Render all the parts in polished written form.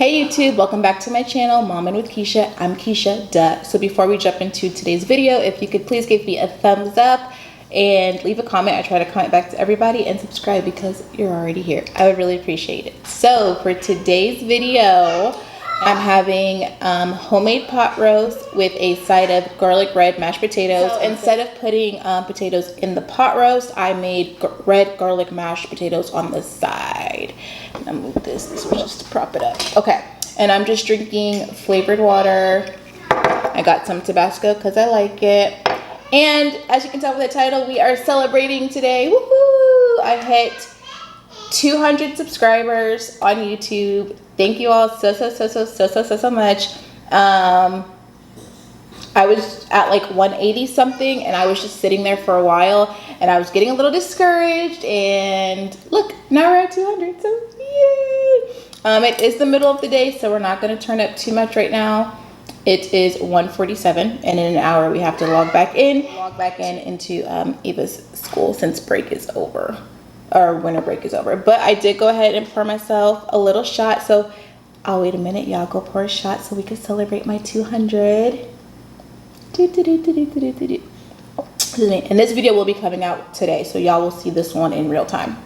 Hey YouTube, welcome back to my channel, Mommin with Keisha. I'm Keisha, duh. So before we jump into today's video, if you could please give me a thumbs up and leave a comment. I try to comment back to everybody and subscribe because you're already here. I would really appreciate it. So for today's video, I'm having homemade pot roast with a side of garlic bread mashed potatoes. So instead of putting potatoes in the pot roast, I made red garlic mashed potatoes on the side. I'll move this was just to prop it up. Okay, and I'm just drinking flavored water. I got some Tabasco because I like it. And as you can tell from the title, we are celebrating today. Woohoo! I've hit 200 subscribers on YouTube. Thank you all so much. I was at like 180 something and I was just sitting there for a while and I was getting a little discouraged, and look, now we're at 200, so yay! It is the middle of the day, so we're not going to turn up too much right now. It is 1:47 and in an hour we have to log back in into Eva's school since break is over, or winter break is over. But I did go ahead and pour myself a little shot, so I'll wait a minute. Y'all go pour a shot so we can celebrate my 200. And this video will be coming out today, so y'all will see this one in real time.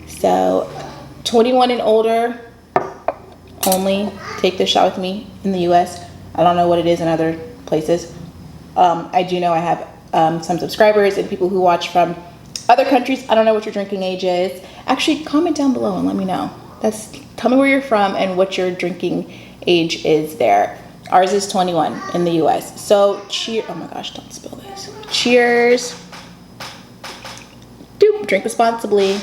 So 21 and older only take this shot with me in the US. I don't know what it is in other places. I do know I have some subscribers and people who watch from other countries. I don't know what your drinking age is. Actually, comment down below and let me know. Tell me where you're from and what your drinking age is there. Ours is 21 in the US. So cheers. Oh my gosh, don't spill this. Cheers. Doop. Drink responsibly.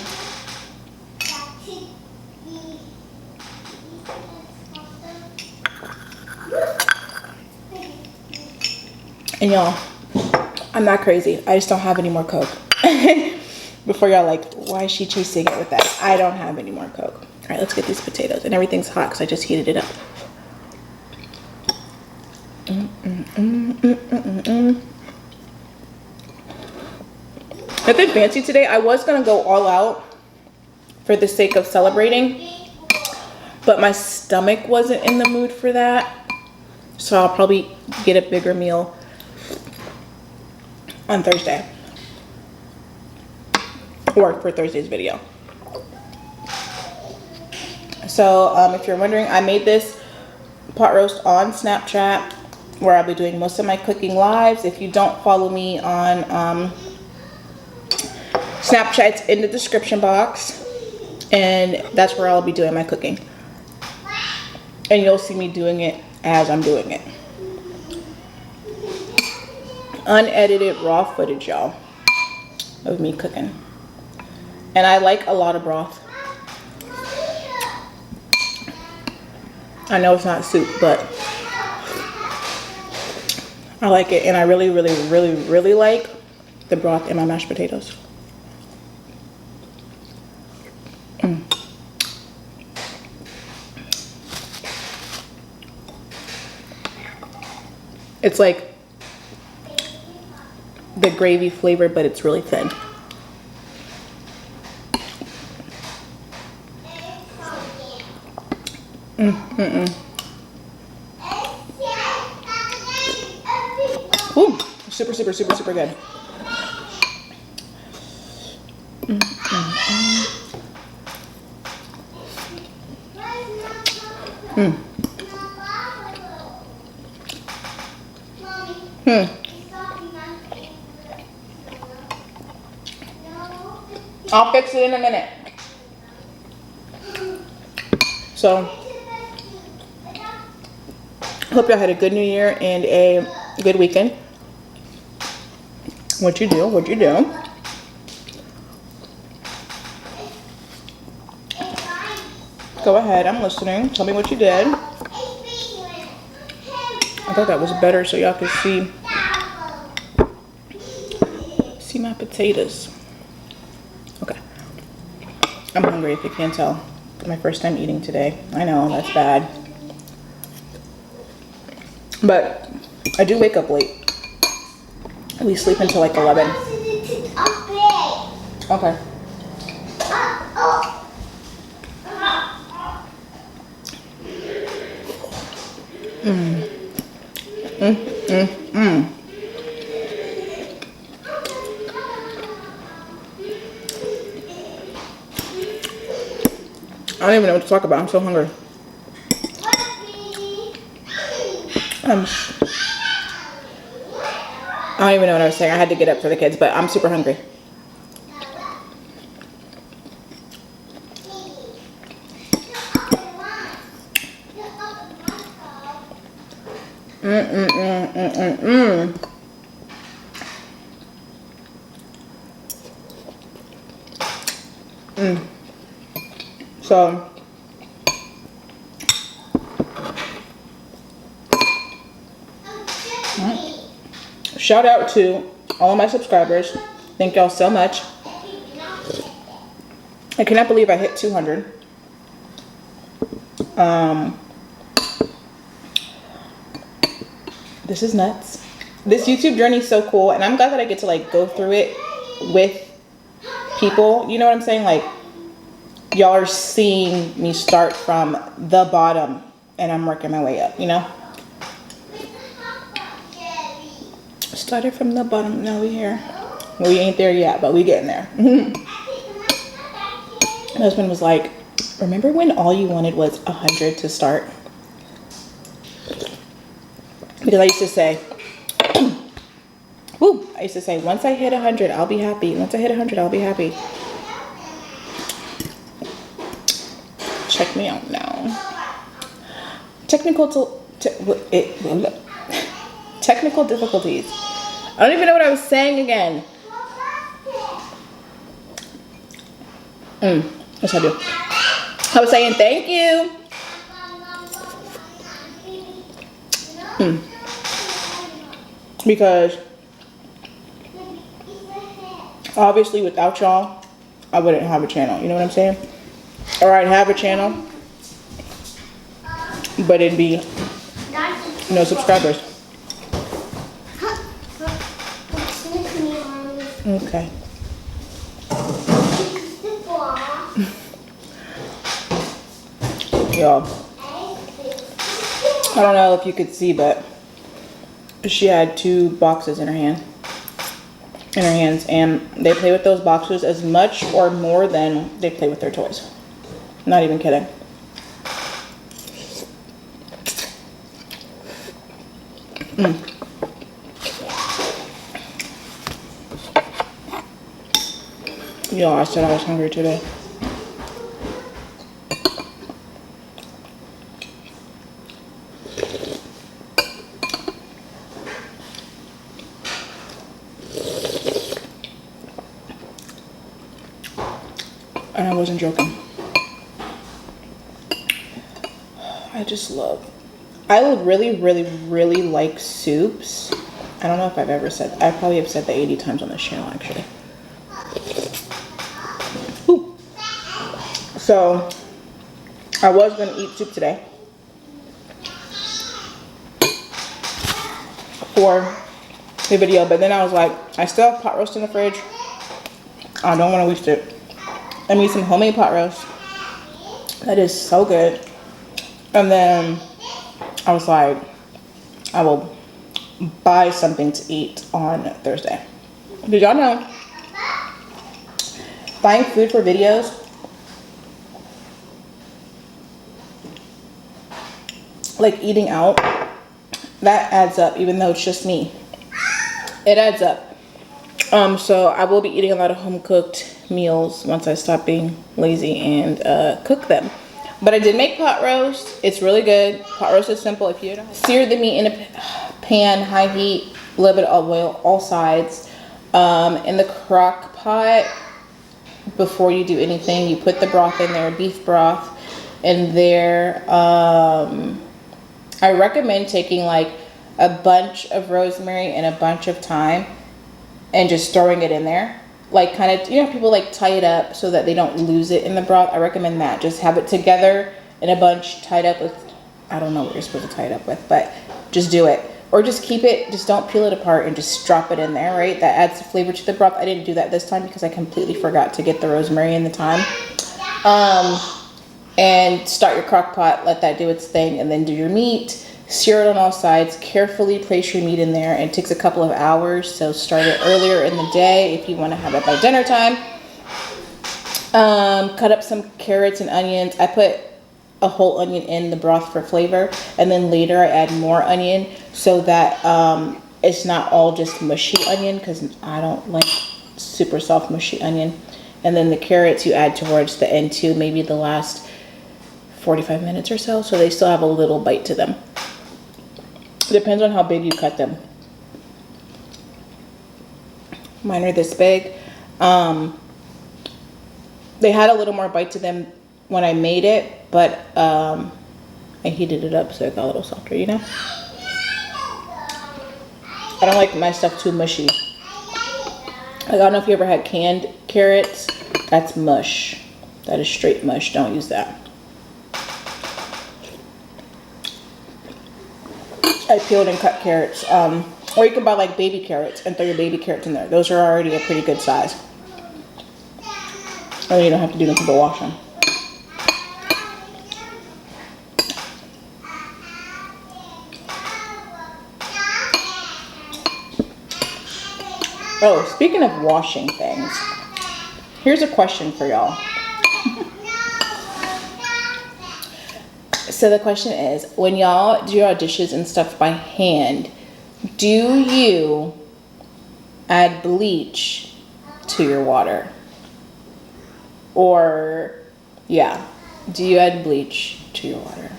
And y'all, I'm not crazy. I just don't have any more Coke. Before y'all like, why is she chasing it with that? I don't have any more Coke. All right, let's get these potatoes. And everything's hot because I just heated it up. Nothing fancy today. I was gonna go all out for the sake of celebrating, but my stomach wasn't in the mood for that. So I'll probably get a bigger meal on Thursday, or for Thursday's video. So if you're wondering, I made this pot roast on Snapchat, where I'll be doing most of my cooking lives. If you don't follow me on Snapchat, it's in the description box, and that's where I'll be doing my cooking. And you'll see me doing it as I'm doing it. Unedited raw footage, y'all, of me cooking. And I like a lot of broth. I know it's not soup, but I like it, and I really like the broth in my mashed potatoes. It's like the gravy flavor, but it's really thin. Ooh, super good. I'll fix it in a minute. So, hope y'all had a good New Year and a good weekend. What'd you do? Go ahead, I'm listening. Tell me what you did. I thought that was better so y'all could see my potatoes. Okay. I'm hungry, if you can't tell. My first time eating today. I know, that's bad. But I do wake up late. We sleep until like 11. Okay. I don't even know what to talk about. I'm so hungry. I don't even know what I was saying. I had to get up for the kids, but I'm super hungry. So shout out to all of my subscribers. Thank y'all so much. I cannot believe I hit 200. This is nuts. This YouTube journey is so cool, and I'm glad that I get to like go through it with people. You know what I'm saying? Like, y'all are seeing me start from the bottom and I'm working my way up, you know? Started from the bottom, now we here. Well, we ain't there yet, but we getting there. My husband was like, remember when all you wanted was 100 to start? Because I used to say, woo, I used to say, once I hit 100, I'll be happy. Once I hit 100, I'll be happy. Check me out now. Technical difficulties. I don't even know what I was saying again. Yes, I do. I was saying thank you. Because obviously without y'all, I wouldn't have a channel. You know what I'm saying? Or I'd have a channel, but it'd be no subscribers. Okay. Y'all, I don't know if you could see, but she had 2 boxes in her hands, and they play with those boxes as much or more than they play with their toys. Not even kidding. Yo, I said I was hungry today. And I wasn't joking. I really like soups. I don't know if I've ever said, I probably have said that 80 times on this channel actually. Ooh. So I was gonna eat soup today for the video, but then I was like, I still have pot roast in the fridge. I don't want to waste it. I made some homemade pot roast. That is so good. And then I was like, I will buy something to eat on Thursday. Did y'all know buying food for videos like eating out, that adds up, even though it's just me. It adds up. So I will be eating a lot of home cooked meals once I stop being lazy and cook them. But I did make pot roast. It's really good. Pot roast is simple. If you don't sear the meat in a pan, high heat, a little bit of olive oil, all sides. In the crock pot, before you do anything, you put the broth in there, beef broth in there. I recommend taking like a bunch of rosemary and a bunch of thyme and just throwing it in there. Like kind of, you know, people like tie it up so that they don't lose it in the broth. I recommend that. Just have it together in a bunch, tied up with, I don't know what you're supposed to tie it up with, but just do it. Or just keep it, just don't peel it apart and just drop it in there, right? That adds the flavor to the broth. I didn't do that this time because I completely forgot to get the rosemary and the thyme. And start your crock pot, let that do its thing, and then do your meat. Sear it on all sides. Carefully place your meat in there. It takes a couple of hours, so start it earlier in the day if you want to have it by dinner time. Cut up some carrots and onions. I put a whole onion in the broth for flavor, and then later I add more onion so that it's not all just mushy onion, because I don't like super soft mushy onion. And then the carrots you add towards the end too, maybe the last 45 minutes or so they still have a little bite to them. Depends on how big you cut them. Mine are this big. They had a little more bite to them when I made it, but I heated it up so it got a little softer, you know? I don't like my stuff too mushy. Like, I don't know if you ever had canned carrots. That's mush. That is straight mush. Don't use that. I peeled and cut carrots. Or you can buy like baby carrots and throw your baby carrots in there. Those are already a pretty good size. And you don't have to do nothing but wash them. Oh, speaking of washing things, here's a question for y'all. So the question is, when y'all do your dishes and stuff by hand, do you add bleach to your water? Or, yeah, do you add bleach to your water?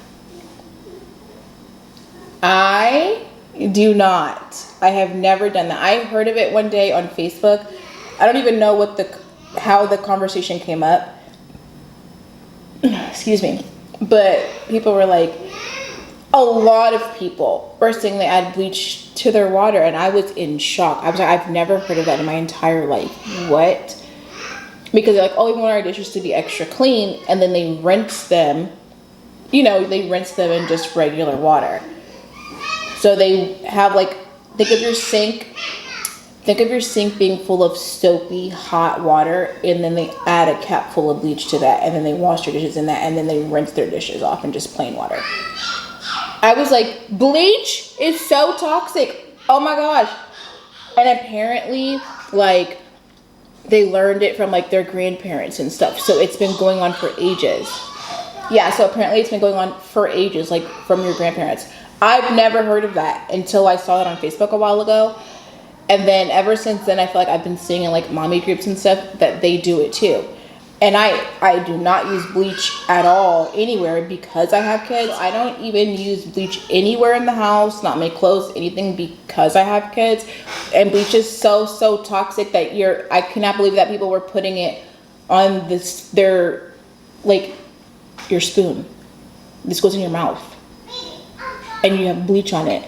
I do not. I have never done that. I heard of it one day on Facebook. I don't even know how the conversation came up. Excuse me. But people were like, a lot of people were saying they add bleach to their water, and I was in shock. I was like, I've never heard of that in my entire life. What? Because they're like, oh, we want our dishes to be extra clean, and then they rinse them. You know, they rinse them in just regular water. So they have like, think of your sink being full of soapy hot water, and then they add a cap full of bleach to that, and then they wash their dishes in that, and then they rinse their dishes off in just plain water. I was like, bleach is so toxic. Oh my gosh. And apparently, like, they learned it from like their grandparents and stuff. So it's been going on for ages. Yeah, so apparently it's been going on for ages, like from your grandparents. I've never heard of that until I saw it on Facebook a while ago. And then ever since then, I feel like I've been seeing in like mommy groups and stuff that they do it too. And I do not use bleach at all anywhere because I have kids. I don't even use bleach anywhere in the house, not my clothes, anything, because I have kids. And bleach is so toxic that I cannot believe that people were putting it on their spoon. This goes in your mouth. And you have bleach on it.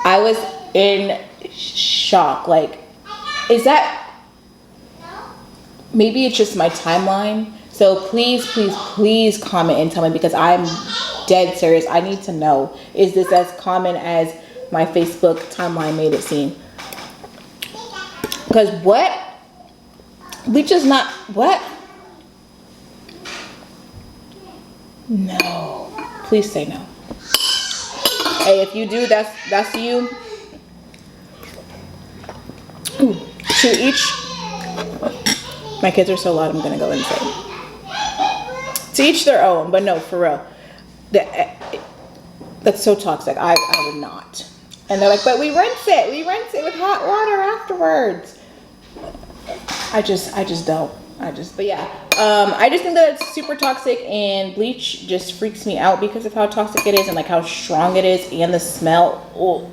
I was in shock. Like, is that, maybe it's just my timeline? So please comment and tell me, because I'm dead serious. I need to know, is this as common as my Facebook timeline made it seem? Because what? Bleach is not, what? No. Please say no. Hey, if you do, that's you. Ooh. To each, my kids are so loud, I'm gonna go insane. To each their own, but no, for real. That's so toxic. I would not. And they're like, but we rinse it with hot water afterwards. I just don't. But yeah. I just think that it's super toxic, and bleach just freaks me out because of how toxic it is and like how strong it is and the smell. Ooh.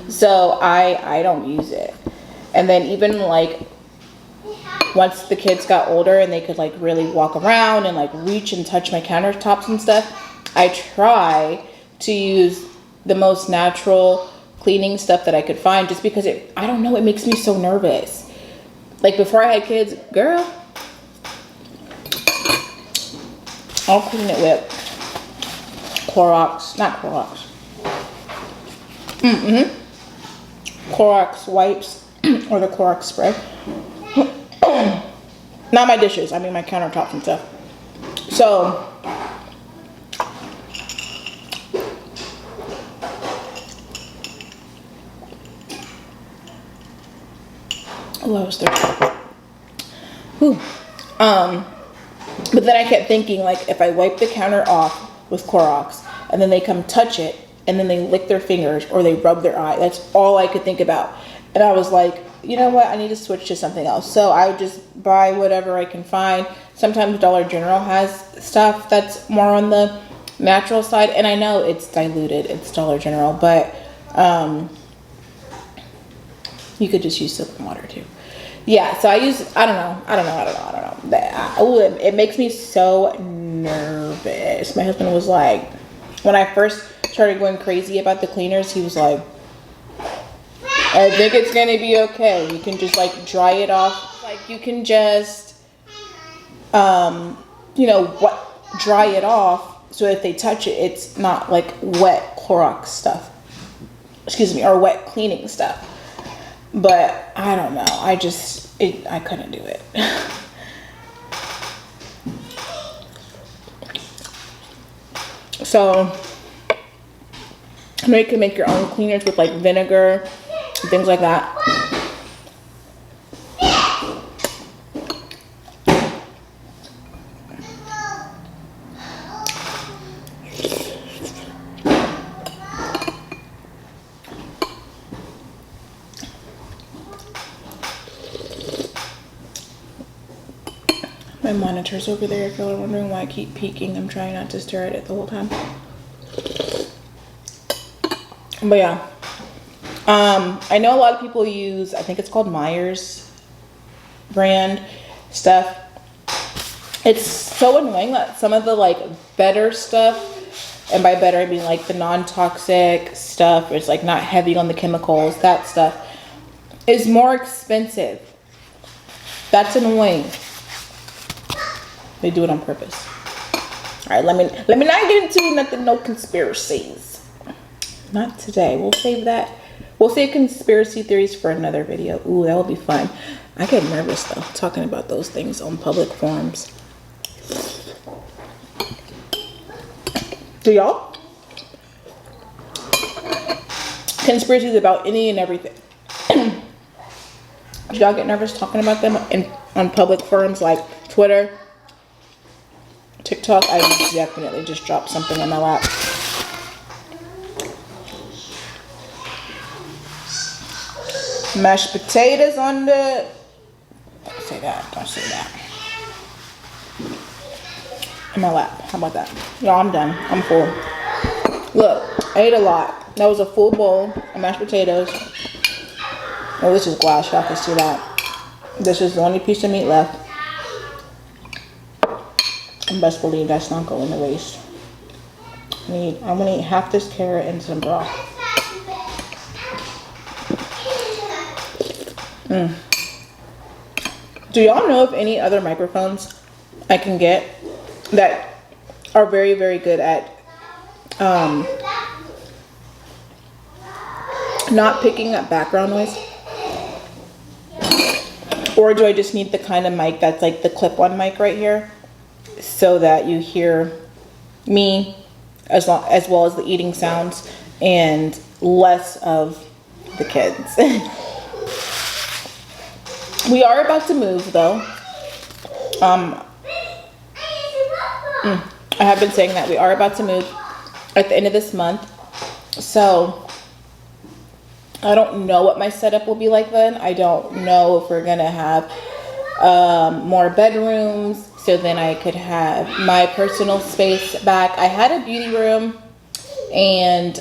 So I don't use it. And then even like once the kids got older and they could like really walk around and like reach and touch my countertops and stuff, I try to use the most natural cleaning stuff that I could find, just because I don't know, it makes me so nervous. Like before I had kids, girl, I'll clean it with Clorox wipes or the Clorox spray. Not my dishes, I mean my countertops and stuff. So Oh, I was thirsty. Whew. But then I kept thinking, like, if I wipe the counter off with Clorox and then they come touch it and then they lick their fingers or they rub their eye, that's all I could think about. And I was like, you know what, I need to switch to something else. So I would just buy whatever I can find. Sometimes Dollar General has stuff that's more on the natural side, and I know it's diluted, it's Dollar General, but you could just use soap and water too. Yeah, so I use, I don't know. Oh, it makes me so nervous. My husband was like, when I first started going crazy about the cleaners, he was like, I think it's gonna be okay. You can just like dry it off. Like you can just, you know, dry it off so if they touch it, it's not like wet Clorox stuff. Excuse me, or wet cleaning stuff. But I don't know. I couldn't do it. So I know you can make your own cleaners with like vinegar and things like that. My monitor's over there. If y'all are wondering why I keep peeking, I'm trying not to stare at it the whole time. But yeah, I know a lot of people use, I think it's called Myers brand stuff. It's so annoying that some of the like better stuff, and by better I mean like the non-toxic stuff, it's like not heavy on the chemicals, that stuff is more expensive. That's annoying. They do it on purpose. All right, let me not get into nothing, no conspiracies. Not today. We'll save that. We'll save conspiracy theories for another video. Ooh, that will be fun. I get nervous though, talking about those things on public forums. Do y'all? Conspiracies about any and everything. Do y'all get nervous talking about them on public forums like Twitter, TikTok? I definitely just dropped something on my lap. Mashed potatoes on the... Don't say that. Don't say that. In my lap. How about that? Y'all, I'm done. I'm full. Look, I ate a lot. That was a full bowl of mashed potatoes. Oh, this is glass. Y'all can see that. This is the only piece of meat left. And best believe that's not going to waste. I'm gonna eat half this carrot and some broth. Do y'all know of any other microphones I can get that are very, very good at not picking up background noise? Or do I just need the kind of mic that's like the clip-on mic right here, so that you hear me as well as the eating sounds and less of the kids? We are about to move though. I have been saying that we are about to move at the end of this month. So I don't know what my setup will be like then. I don't know if we're gonna have more bedrooms, so then I could have my personal space back. I had a beauty room, and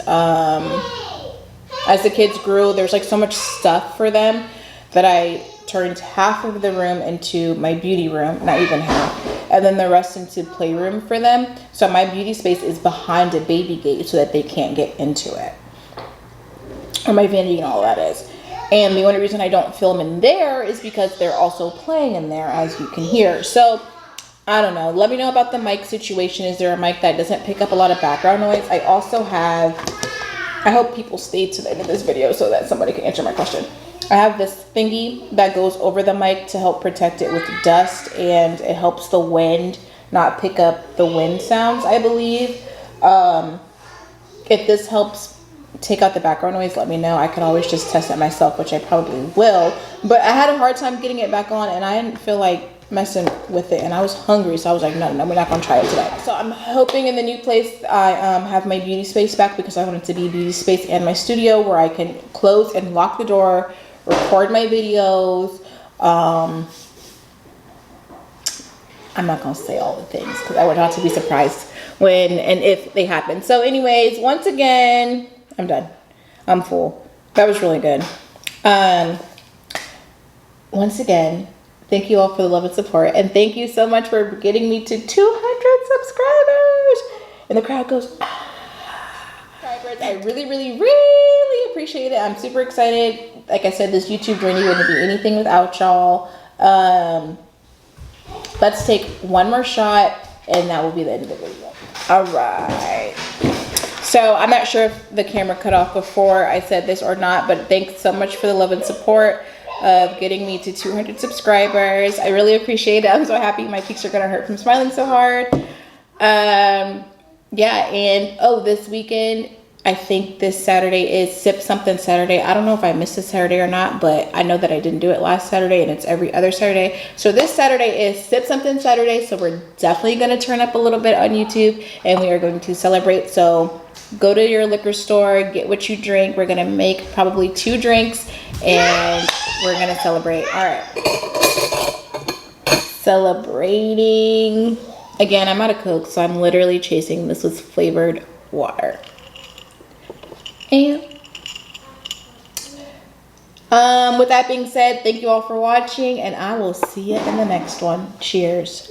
as the kids grew, there's like so much stuff for them that I turned half of the room into my beauty room, not even half, and then the rest into playroom for them. So my beauty space is behind a baby gate so that they can't get into it, or my vanity and all that is. And the only reason I don't film in there is because they're also playing in there, as you can hear. So I don't know. Let me know about the mic situation. Is there a mic that doesn't pick up a lot of background noise? I also have, I hope people stay to the end of this video so that somebody can answer my question. I have this thingy that goes over the mic to help protect it with dust, and it helps the wind not pick up the wind sounds, I believe. If this helps take out the background noise, let me know. I could always just test it myself, which I probably will. But I had a hard time getting it back on, and I didn't feel like messing with it, and I was hungry, so I was like, no, we're not gonna try it today. So I'm hoping in the new place I have my beauty space back, because I want it to be a beauty space and my studio where I can close and lock the door, record my videos. I'm not gonna say all the things because I would have to be surprised when and if they happen. So anyways, once again, I'm done. I'm full. That was really good. Once again, thank you all for the love and support, and thank you so much for getting me to 200 subscribers. And the crowd goes, subscribers. I really appreciate it. I'm super excited. Like I said, this YouTube journey wouldn't be anything without y'all. Let's take one more shot, and that will be the end of the video. All right. So I'm not sure if the camera cut off before I said this or not, but thanks so much for the love and support of getting me to 200 subscribers. I really appreciate it. I'm so happy. My cheeks are gonna hurt from smiling so hard. Yeah, and oh, this weekend, I think this Saturday is Sip Something Saturday. I don't know if I missed this Saturday or not, but I know that I didn't do it last Saturday, and it's every other Saturday. So this Saturday is Sip Something Saturday, so we're definitely going to turn up a little bit on YouTube, and we are going to celebrate. So go to your liquor store, get what you drink. We're going to make probably 2 drinks, and we're going to celebrate. All right. Celebrating. Again, I'm out of Coke, so I'm literally chasing this with flavored water. And with that being said, thank you all for watching, and I will see you in the next one. Cheers.